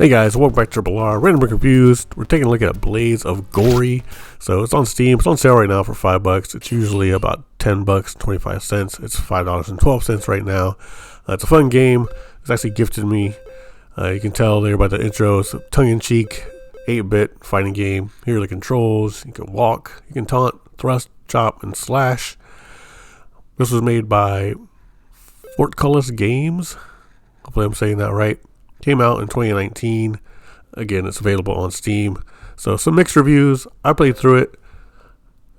Hey guys, welcome back to Triple R Random Brick Reviews. We're taking a look at Blades of Gory. So it's on Steam. It's on sale right now for $5. It's usually about $10, 25 cents. It's $5.12 right now. It's a fun game. It's actually gifted to me. You can tell there by the intro. It's a tongue-in-cheek, 8-bit fighting game. Here are the controls. You can walk, you can taunt, thrust, chop, and slash. This was made by Portcullis Games. Hopefully I'm saying that right. Came out in 2019. Again, it's available on Steam. So some mixed reviews. I played through it.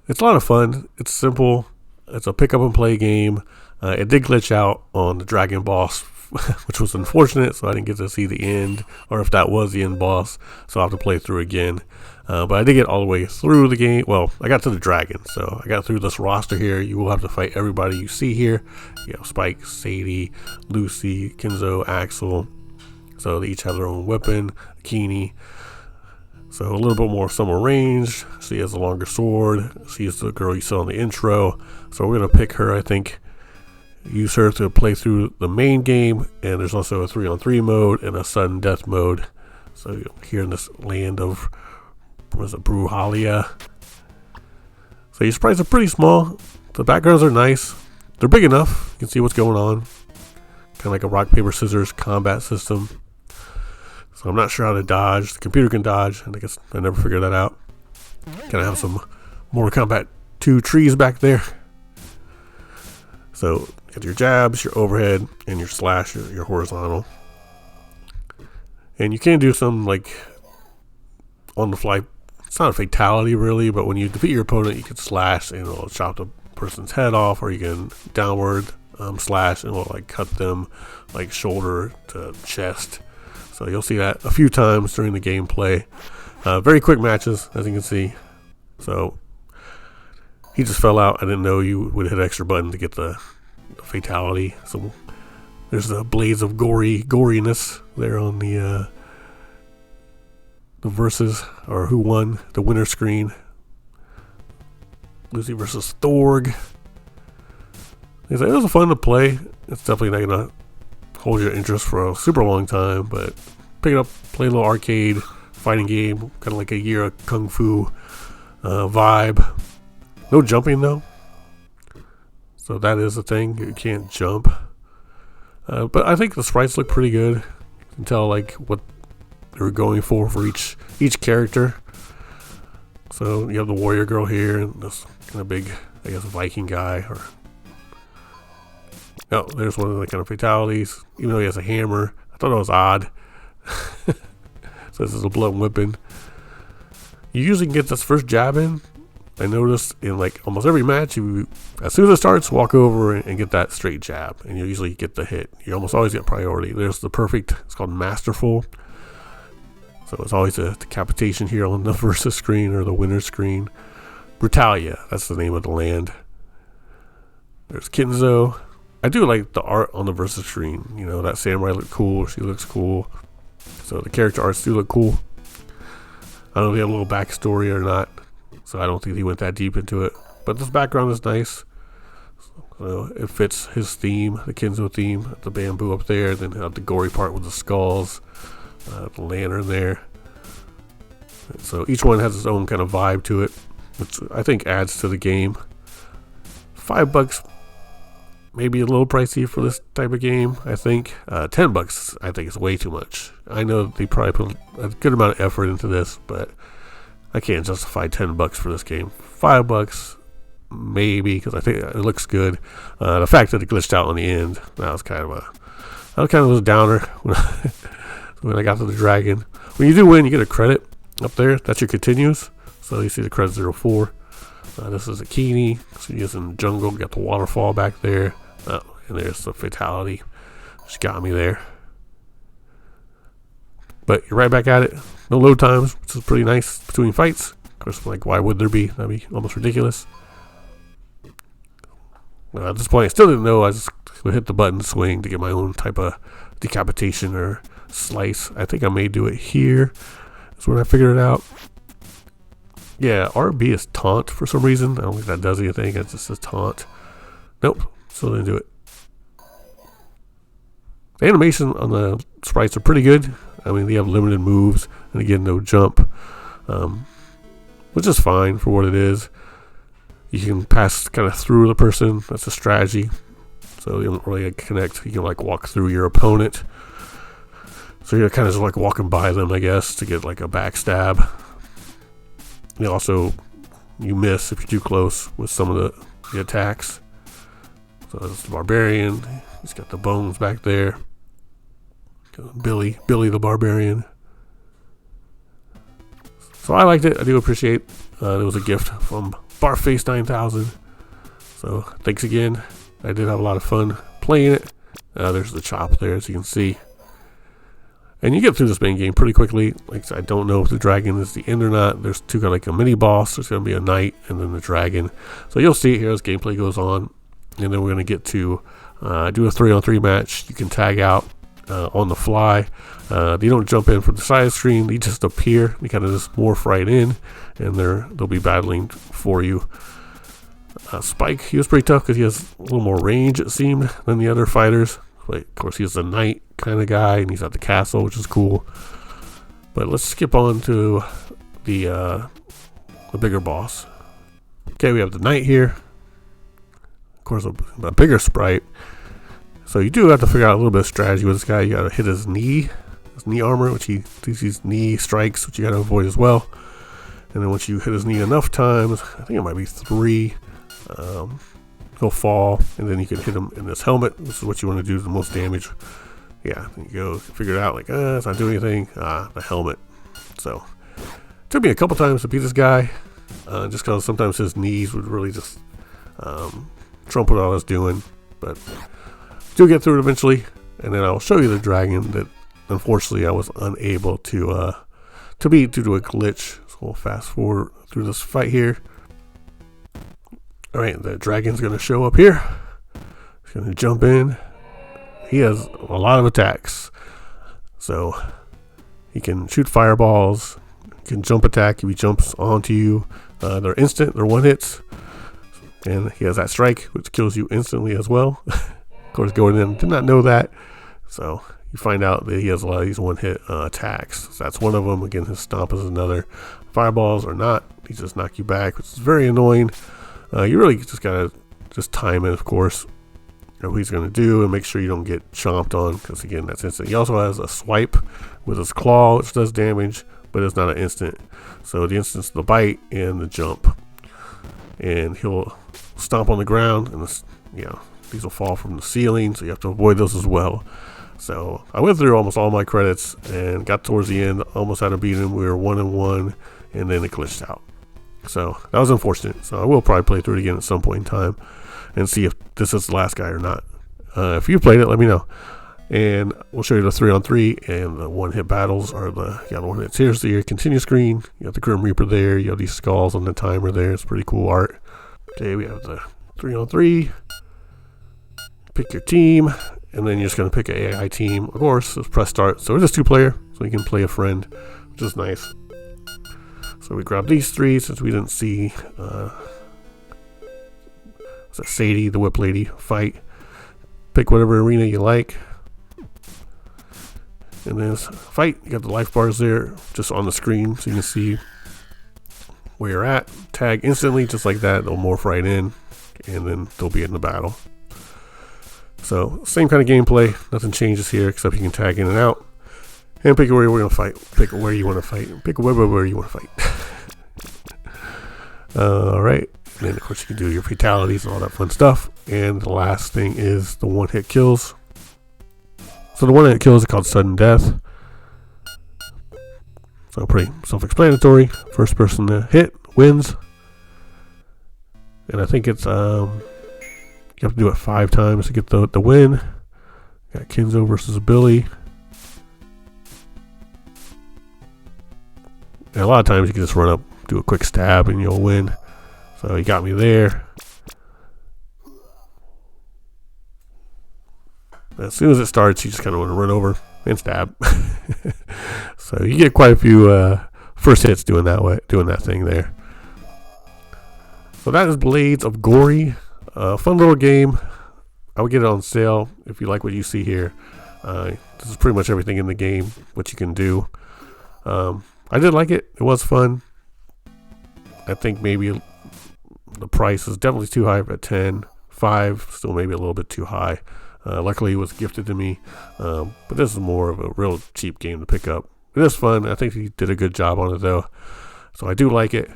It's a lot of fun. It's simple. It's a pick up and play game. It did glitch out on the dragon boss, which was unfortunate, so I didn't get to see the end, or if that was the end boss, so I'll have to play through again. But I did get all the way through the game. Well, I got to the dragon, so I got through this roster here. You will have to fight everybody you see here. You have Spike, Sadie, Lucy, Kenzo, Axel. So they each have their own weapon, Keeney. So a little bit more somewhere ranged. She has a longer sword. She is the girl you saw in the intro. So we're going to pick her, I think. Use her to play through the main game. And there's also a 3-on-3 mode and a sudden death mode. So here in this land of, what is it, Bruhalia. So your sprites are pretty small. The backgrounds are nice. They're big enough. You can see what's going on. Kind of like a rock, paper, scissors combat system. So I'm not sure how to dodge. The computer can dodge, and I guess I never figured that out. Gonna have some Mortal Kombat 2 trees back there. So you got your jabs, your overhead, and your slash, your horizontal. And you can do some like on the fly. It's not a fatality really, but when you defeat your opponent, you can slash and it'll chop the person's head off, or you can downward slash and it'll like cut them like shoulder to chest. So you'll see that a few times during the gameplay. Very quick matches, as you can see. So he just fell out. I didn't know you would hit an extra button to get the fatality. So there's the Blades of Goriness there on the versus, or who won, the winner screen. Lucy versus Thorg. It was fun to play. It's definitely not gonna hold your interest for a super long time, but pick it up, play a little arcade fighting game, kind of like a year of kung fu vibe. No jumping though, so that is the thing. You can't jump, but I think the sprites look pretty good. You can tell like what they were going for each character. So you have the warrior girl here, and this kind of big, I guess, Viking guy, or oh, there's one of the kind of fatalities. Even though he has a hammer, I thought that was odd. So this is a blunt weapon. You usually can get this first jab in. I noticed in like almost every match, you as soon as it starts, walk over and get that straight jab, and you usually get the hit. You almost always get priority. There's the perfect. It's called Masterful. So it's always a decapitation here on the versus screen or the winner screen. Brutalia, that's the name of the land. There's Kenzo. I do like the art on the versus screen. You know, that samurai looked cool. She looks cool. So the character arts do look cool. I don't know if he had a little backstory or not. So I don't think he went that deep into it. But this background is nice. So it fits his theme, the Kenzo theme. The bamboo up there. Then have the gory part with the skulls. The lantern there. And so each one has its own kind of vibe to it, which I think adds to the game. $5. Maybe a little pricey for this type of game, I think. $10, I think, is way too much. I know they probably put a good amount of effort into this, but I can't justify $10 for this game. $5, maybe, because I think it looks good. The fact that it glitched out on the end, that was kind of a downer when I got to the dragon. When you do win, you get a credit up there. That's your continues. So you see the credit 04. This is a Keeney. So you're in the jungle. Got the waterfall back there. And there's the fatality. She got me there. But you're right back at it. No load times, which is pretty nice between fights. Of course, like, why would there be? That'd be almost ridiculous. At this point, I still didn't know. I just would hit the button, swing to get my own type of decapitation or slice. I think I may do it here. That's when I figured it out. Yeah, RB is taunt for some reason. I don't think that does anything. It's just a taunt. Nope, still didn't do it. The animation on the sprites are pretty good. I mean, they have limited moves, and again, no jump, which is fine for what it is. You can pass kind of through the person. That's a strategy. So you don't really connect. You can like walk through your opponent. So you're kind of just like walking by them, I guess, to get like a backstab. You also, you miss if you're too close with some of the attacks. So that's the barbarian. He's got the bones back there. Billy the barbarian. So I liked it. I do appreciate it was a gift from Barface 9000. So thanks again. I did have a lot of fun playing it. There's the chop there, as you can see. And you get through this main game pretty quickly. Like I don't know if the dragon is the end or not. There's two kind of like a mini boss. There's going to be a knight and then the dragon. So you'll see it here as gameplay goes on. And then we're going to get to do a 3-on-3 match. You can tag out on the fly. They don't jump in from the side screen. They just appear. They kind of just morph right in. And they'll be battling for you. Spike, he was pretty tough because he has a little more range, it seemed, than the other fighters. But of course, he's a knight kind of guy, and he's at the castle, which is cool. But let's skip on to the bigger boss. Okay, we have the knight here. Of course, a bigger sprite. So you do have to figure out a little bit of strategy with this guy. You got to hit his knee armor, which he does these knee strikes, which you got to avoid as well. And then once you hit his knee enough times, I think it might be 3. He'll fall, and then you can hit him in this helmet. This is what you want to do the most damage. Yeah, you go figure it out. Like, it's not doing anything. The helmet. So it took me a couple times to beat this guy, just because sometimes his knees would really just trump what I was doing. But do get through it eventually, and then I'll show you the dragon that unfortunately I was unable to beat due to a glitch. So we'll fast forward through this fight here. Alright, the dragon's going to show up here. He's going to jump in. He has a lot of attacks. So, he can shoot fireballs. He can jump attack if he jumps onto you. They're instant. They're one hits. And he has that strike, which kills you instantly as well. Of course, going in, did not know that. So, you find out that he has a lot of these one-hit attacks. So that's one of them. Again, his stomp is another. Fireballs are not. He just knock you back, which is very annoying. You really just gotta time it, of course, what he's gonna do, and make sure you don't get chomped on, because again, that's instant. He also has a swipe with his claw, which does damage, but it's not an instant. So the instant's the bite and the jump, and he'll stomp on the ground, and these will fall from the ceiling, so you have to avoid those as well. So I went through almost all my credits and got towards the end, almost had to beat him. We were 1-1, and then it glitched out. So that was unfortunate. So I will probably play through it again at some point in time and see if this is the last guy or not. If you played it, let me know. And we'll show you the 3-on-3 and the one-hit battles are the one hits. Here's the continue screen. You have the Grim Reaper there. You have these skulls on the timer there. It's pretty cool art. Okay, we have the 3-on-3. Pick your team, and then you're just going to pick an AI team. Of course, just press start. So it's just 2-player, so you can play a friend, which is nice. So we grab these 3 since we didn't see Sadie, the whip lady, fight. Pick whatever arena you like. And then fight. You got the life bars there just on the screen so you can see where you're at. Tag instantly just like that. They'll morph right in and then they'll be in the battle. So same kind of gameplay. Nothing changes here except you can tag in and out. And pick where you're going to fight. Pick where you want to fight. Pick where you want to fight. Alright. And then, of course, you can do your fatalities and all that fun stuff. And the last thing is the one-hit kills. So the one-hit kills are called sudden death. So pretty self-explanatory. First person to hit wins. And I think it's, you have to do it 5 times to get the win. Got Kenzo versus Billy. And a lot of times you can just run up, do a quick stab, and you'll win. So he got me there. As soon as it starts, you just kind of want to run over and stab. So you get quite a few first hits doing that thing there. So that is Blades of Gory. Fun little game. I would get it on sale if you like what you see here. It's This is pretty much everything in the game, what you can do. I did like it. It was fun. I think maybe the price is definitely too high at 10. 5, still maybe a little bit too high. Luckily, it was gifted to me. But this is more of a real cheap game to pick up. It is fun. I think he did a good job on it, though. So I do like it.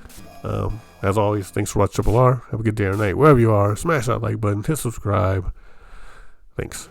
As always, thanks for watching Triple R. Have a good day or night. Wherever you are, smash that like button, hit subscribe. Thanks.